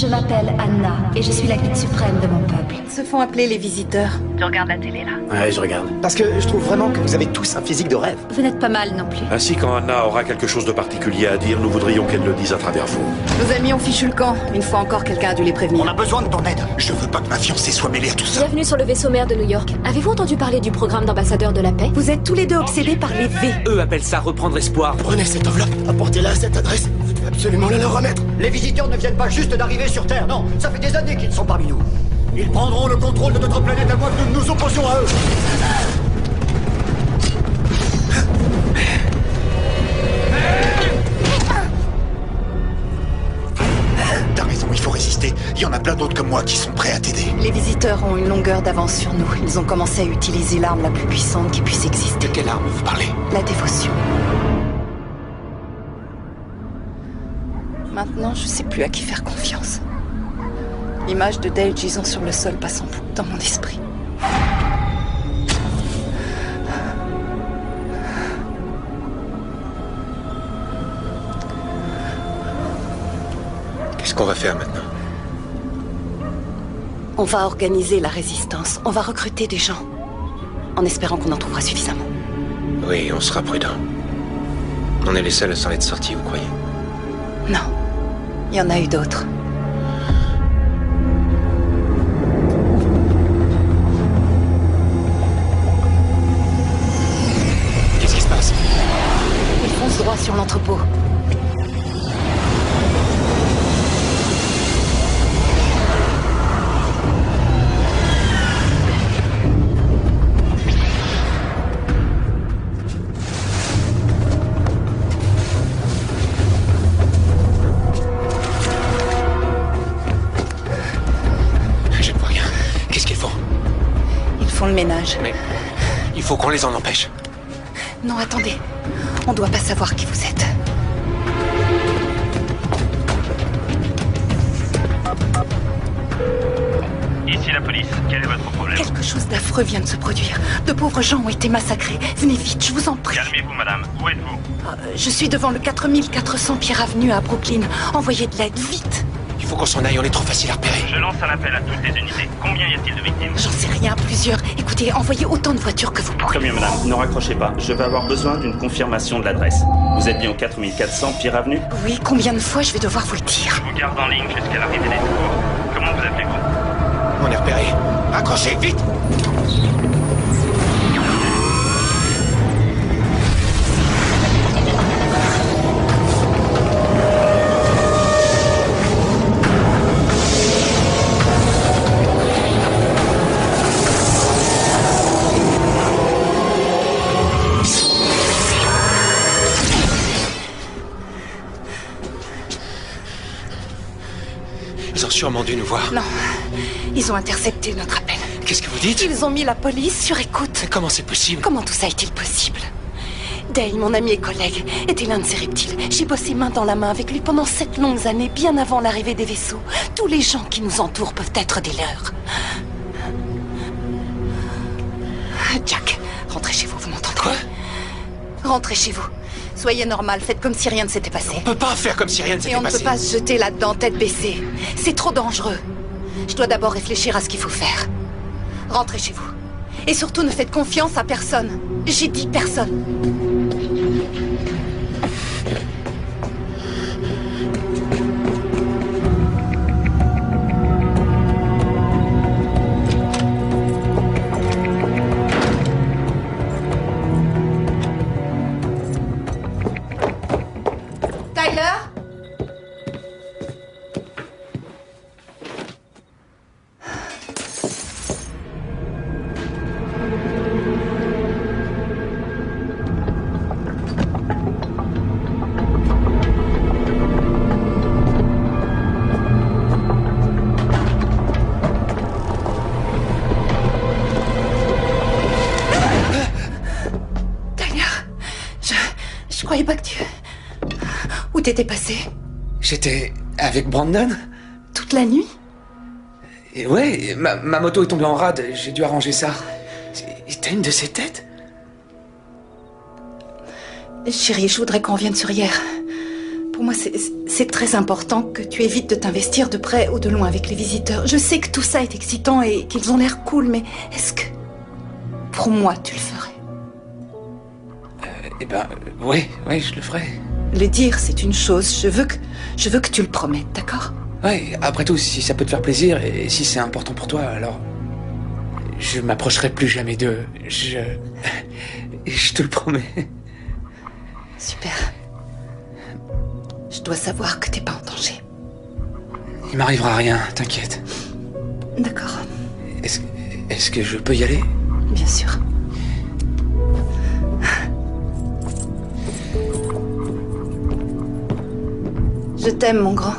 Je m'appelle Anna et je suis la guide suprême de mon peuple. Ils se font appeler les visiteurs. Tu regardes la télé là? Ouais, je regarde. Parce que je trouve vraiment que vous avez tous un physique de rêve. Vous n'êtes pas mal non plus. Ainsi, quand Anna aura quelque chose de particulier à dire, nous voudrions qu'elle le dise à travers vous. Nos amis ont fichu le camp. Une fois encore, quelqu'un a dû les prévenir. On a besoin de ton aide. Je veux pas que ma fiancée soit mêlée à tout ça. Bienvenue sur le vaisseau mère de New York. Avez-vous entendu parler du programme d'ambassadeur de la paix? Vous êtes tous les deux obsédés par les V. Eux appellent ça reprendre espoir. Prenez cette enveloppe, apportez-la à cette adresse. Vous devez absolument la leur remettre. Les visiteurs ne viennent pas juste d'arriver sur Terre, non. Ça fait des années qu'ils sont parmi nous. Ils prendront le contrôle de notre planète à moins que nous nous opposions à eux. T'as raison, il faut résister. Il y en a plein d'autres comme moi qui sont prêts à t'aider. Les visiteurs ont une longueur d'avance sur nous. Ils ont commencé à utiliser l'arme la plus puissante qui puisse exister. De quelle arme vous parlez? La dévotion. Maintenant, je sais plus à qui faire confiance. L'image de Dale gisant sur le sol passe en boucle dans mon esprit. Qu'est-ce qu'on va faire maintenant? On va organiser la résistance. On va recruter des gens. En espérant qu'on en trouvera suffisamment. Oui, on sera prudent. On est les seuls à s'en être sortis, vous croyez? Non. Il y en a eu d'autres. Qu'est-ce qui se passe? Ils foncent droit sur l'entrepôt. Le ménage. Mais il faut qu'on les en empêche. Non, attendez. On doit pas savoir qui vous êtes. Ici la police, quel est votre problème? Quelque chose d'affreux vient de se produire. De pauvres gens ont été massacrés. Venez vite, je vous en prie. Calmez-vous, madame. Où êtes-vous? Je suis devant le 4400 Pierre Avenue à Brooklyn. Envoyez de l'aide, vite. Il faut qu'on s'en aille, on est trop facile à repérer. Je lance un appel à toutes les unités. Combien y a-t-il de victimes? J'en sais rien, plusieurs. Écoutez, envoyez autant de voitures que vous pourrez. Très bien, madame. Ne raccrochez pas. Je vais avoir besoin d'une confirmation de l'adresse. Vous êtes bien au 4400 Pierre Avenue? Oui, combien de fois je vais devoir vous le dire? Je vous garde en ligne jusqu'à l'arrivée des secours. Comment vous appelez-vous? On est repéré. Accrochez, vite! Ils ont sûrement dû nous voir. Non, ils ont intercepté notre appel. Qu'est-ce que vous dites? Ils ont mis la police sur écoute. Mais comment c'est possible? Comment tout ça est-il possible? Dale, mon ami et collègue, était l'un de ces reptiles. J'ai bossé main dans la main avec lui pendant 7 longues années, bien avant l'arrivée des vaisseaux. Tous les gens qui nous entourent peuvent être des leurs. Jack, rentrez chez vous, vous m'entendez? Quoi? Rentrez chez vous. Soyez normal, faites comme si rien ne s'était passé. On peut pas faire comme si rien ne Et s'était on ne passé. peut pas se jeter là-dedans tête baissée. C'est trop dangereux. Je dois d'abord réfléchir à ce qu'il faut faire. Rentrez chez vous. Et surtout, ne faites confiance à personne. J'ai dit personne. Je croyais pas que tu... Où t'étais passé? J'étais avec Brandon. Toute la nuit? Et ouais, ma moto est tombée en rade, j'ai dû arranger ça. Et t'as une de ces têtes? Chérie, je voudrais qu'on revienne sur hier. Pour moi, c'est très important que tu évites de t'investir de près ou de loin avec les visiteurs. Je sais que tout ça est excitant et qu'ils ont l'air cool, mais est-ce que... Pour moi, tu le ferais? Oui, je le ferai. Le dire, c'est une chose. Je veux que tu le promettes, d'accord? Ouais, après tout, si ça peut te faire plaisir et si c'est important pour toi, alors... Je m'approcherai plus jamais d'eux. Je te le promets. Super. Je dois savoir que t'es pas en danger. Il m'arrivera rien, t'inquiète. D'accord. Est-ce que je peux y aller? Bien sûr. Je t'aime, mon grand.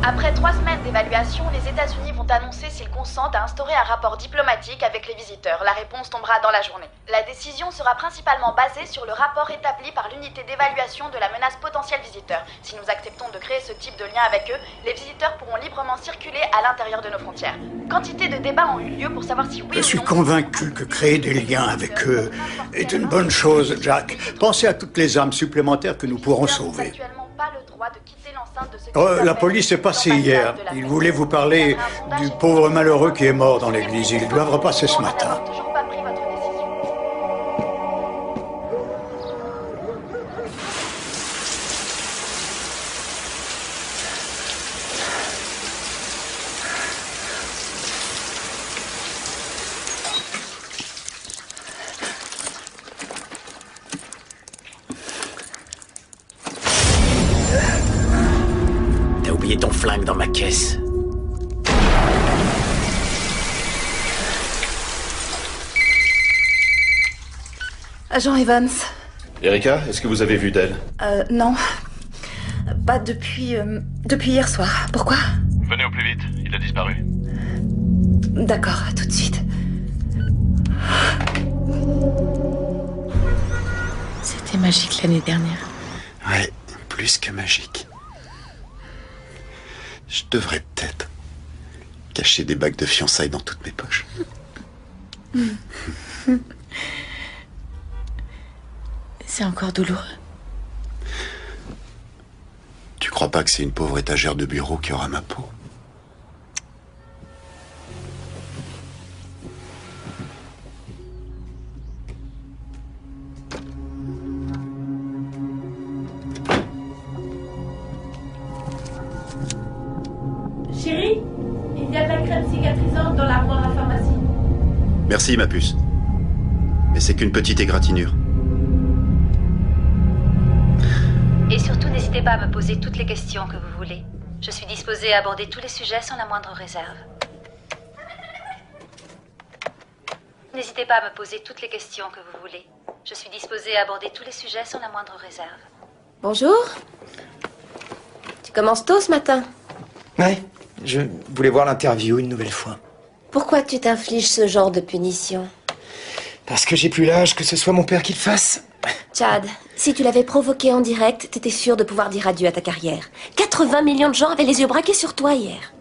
Après 3 semaines d'évaluation, les États-Unis vont annoncer s'ils consentent à instaurer un rapport diplomatique avec les visiteurs. La réponse tombera dans la journée. La décision sera principalement basée sur le rapport établi par l'unité d'évaluation de la menace potentielle visiteur. Si nous acceptons de créer ce type de lien avec eux, les visiteurs pourront librement circuler à l'intérieur de nos frontières. Quantité de débats ont eu lieu pour savoir si oui ou non... Je suis convaincu que créer des liens avec eux est une bonne chose, Jack. Pensez à toutes les âmes supplémentaires que nous pourrons sauver. La police est passée hier. Ils voulaient vous parler du pauvre malheureux qui est mort dans l'église. Ils doivent repasser ce matin. T'as oublié ton flingue dans ma caisse. Agent Evans. Erika, est-ce que vous avez vu d'elle? Non. Pas depuis hier soir. Pourquoi? Venez au plus vite, il a disparu. D'accord, à tout de suite. C'était magique l'année dernière. Ouais, plus que magique. Je devrais peut-être cacher des bagues de fiançailles dans toutes mes poches. C'est encore douloureux. Tu crois pas que c'est une pauvre étagère de bureau qui aura ma peau? Chérie, il y a de la crème cicatrisante dans l'armoire à pharmacie. Merci, ma puce. Mais c'est qu'une petite égratignure. Et surtout, n'hésitez pas à me poser toutes les questions que vous voulez. Je suis disposée à aborder tous les sujets sans la moindre réserve. N'hésitez pas à me poser toutes les questions que vous voulez. Je suis disposée à aborder tous les sujets sans la moindre réserve. Bonjour. Tu commences tôt ce matin. Ouais, je voulais voir l'interview une nouvelle fois. Pourquoi tu t'infliges ce genre de punition? Parce que j'ai plus l'âge que ce soit mon père qui le fasse. Chad, si tu l'avais provoqué en direct, t'étais sûr de pouvoir dire adieu à ta carrière. 80 millions de gens avaient les yeux braqués sur toi hier.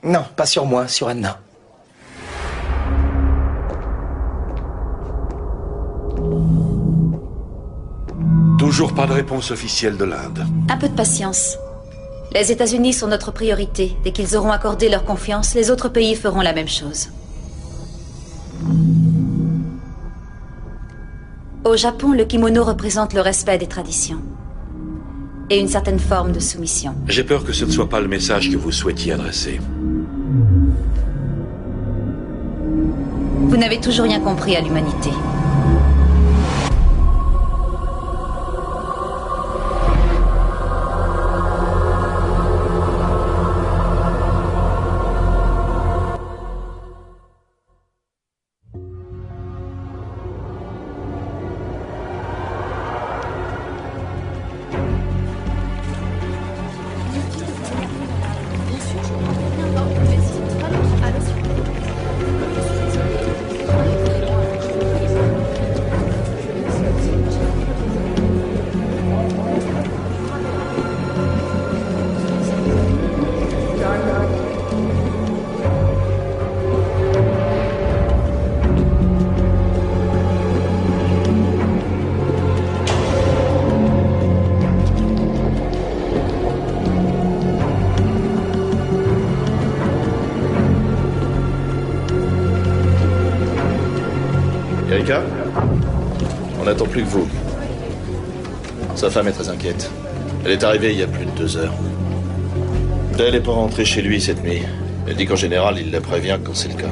Non, pas sur moi, sur Anna. Toujours pas de réponse officielle de l'Inde. Un peu de patience. Les États-Unis sont notre priorité. Dès qu'ils auront accordé leur confiance, les autres pays feront la même chose. Au Japon, le kimono représente le respect des traditions et une certaine forme de soumission. J'ai peur que ce ne soit pas le message que vous souhaitiez adresser. Vous n'avez toujours rien compris à l'humanité. Erika, on n'attend plus que vous. Sa femme est très inquiète. Elle est arrivée il y a plus de 2 heures. Dale n'est pas rentré chez lui cette nuit. Elle dit qu'en général, il la prévient quand c'est le cas.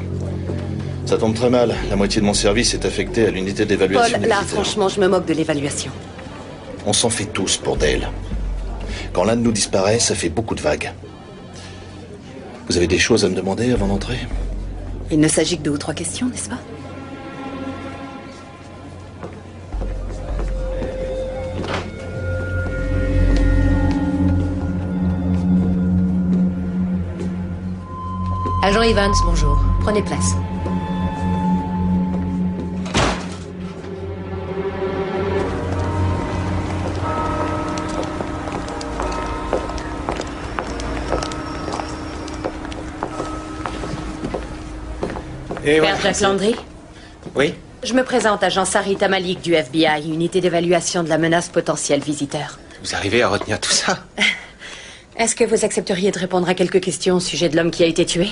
Ça tombe très mal. La moitié de mon service est affectée à l'unité d'évaluation. Paul, des là, visiteurs. franchement, je me moque de l'évaluation. On s'en fait tous pour Dale. Quand l'un de nous disparaît, ça fait beaucoup de vagues. Vous avez des choses à me demander avant d'entrer? Il ne s'agit que de 2 ou 3 questions, n'est-ce pas? Agent Evans, bonjour. Prenez place. Père Jack Landry? Oui? Je me présente, agent Sarita Malik du FBI, unité d'évaluation de la menace potentielle visiteur. Vous arrivez à retenir tout ça? Est-ce que vous accepteriez de répondre à quelques questions au sujet de l'homme qui a été tué?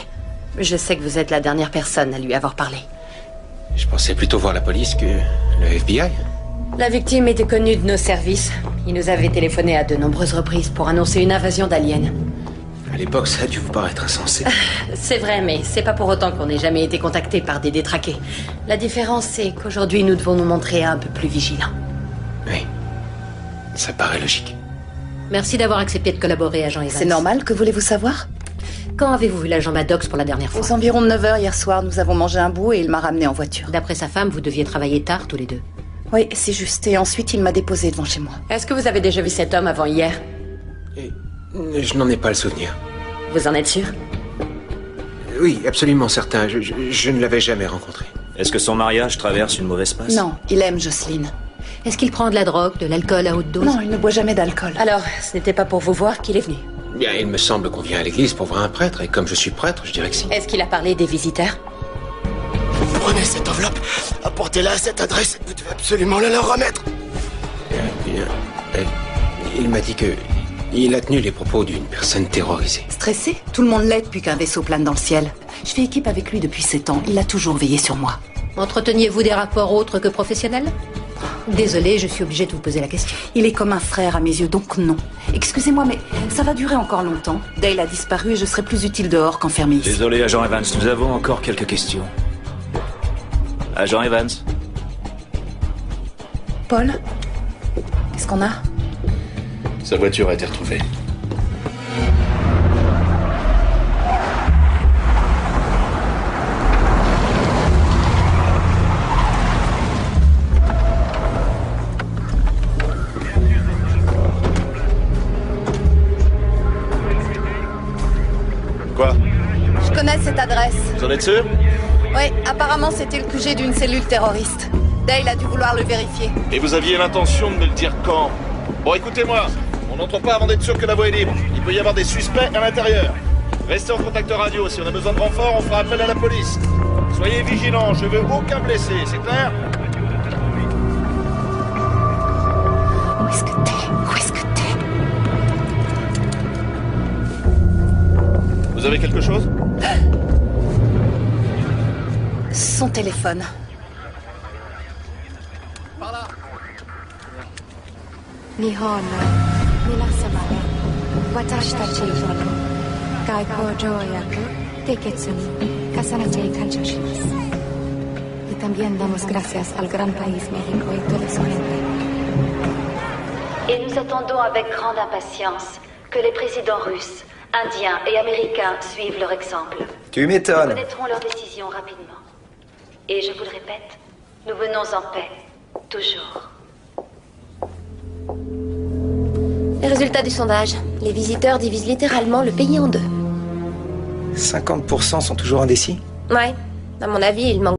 Je sais que vous êtes la dernière personne à lui avoir parlé. Je pensais plutôt voir la police que le FBI. La victime était connue de nos services. Il nous avait téléphoné à de nombreuses reprises pour annoncer une invasion d'aliens. À l'époque, ça a dû vous paraître insensé. C'est vrai, mais c'est pas pour autant qu'on n'ait jamais été contacté par des détraqués. La différence, c'est qu'aujourd'hui, nous devons nous montrer un peu plus vigilants. Oui. Ça paraît logique. Merci d'avoir accepté de collaborer, agent Evans. C'est normal, que voulez-vous savoir? Quand avez-vous vu l'agent Maddox pour la dernière fois? Aux environs de 9 h hier soir, nous avons mangé un bout et il m'a ramené en voiture. D'après sa femme, vous deviez travailler tard tous les deux. Oui, c'est juste. Et ensuite, il m'a déposé devant chez moi. Est-ce que vous avez déjà vu cet homme avant hier? Je n'en ai pas le souvenir. Vous en êtes sûr? Oui, absolument certain. Je ne l'avais jamais rencontré. Est-ce que son mariage traverse une mauvaise passe? Non, il aime Jocelyne. Est-ce qu'il prend de la drogue, de l'alcool à haute dose? Non, il ne boit jamais d'alcool. Alors, ce n'était pas pour vous voir qu'il est venu? Bien, il me semble qu'on vient à l'église pour voir un prêtre, et comme je suis prêtre, je dirais que si. Est-ce qu'il a parlé des visiteurs? Prenez cette enveloppe, apportez-la à cette adresse, vous devez absolument la leur remettre. Il m'a dit que il a tenu les propos d'une personne terrorisée. Stressé? Tout le monde l'est depuis qu'un vaisseau plane dans le ciel. Je fais équipe avec lui depuis 7 ans. Il a toujours veillé sur moi. Entreteniez-vous des rapports autres que professionnels? Désolée, je suis obligée de vous poser la question. Il est comme un frère à mes yeux, donc non. Excusez-moi, mais ça va durer encore longtemps. Dale a disparu et je serai plus utile dehors qu'enfermée ici. Désolé, agent Evans, nous avons encore quelques questions. Agent Evans? Paul? Qu'est-ce qu'on a? Sa voiture a été retrouvée. Quoi? Je connais cette adresse. Vous en êtes sûr? Oui, apparemment c'était le QG d'une cellule terroriste. Dale a dû vouloir le vérifier. Et vous aviez l'intention de me le dire quand? Bon, écoutez-moi, on n'entre pas avant d'être sûr que la voie est libre. Il peut y avoir des suspects à l'intérieur. Restez en contact radio. Si on a besoin de renfort, on fera appel à la police. Soyez vigilants, je veux aucun blessé, c'est clair? Où est-ce que t'es? Où est-ce que t'es? Vous avez quelque chose? Son téléphone. Nihon, minasama, watashi tachi gaikō jōyaku teiketsu ni kasanate kanchō shimasu. Y también damos gracias al gran país México y toda su gente. Et nous attendons avec grande impatience que les présidents russes, indiens et américains suivent leur exemple. Tu m'étonnes. Nous connaîtrons leurs décisions rapidement. Et je vous le répète, nous venons en paix, toujours. Les résultats du sondage. Les visiteurs divisent littéralement le pays en deux. 50% sont toujours indécis? Ouais. À mon avis, il manque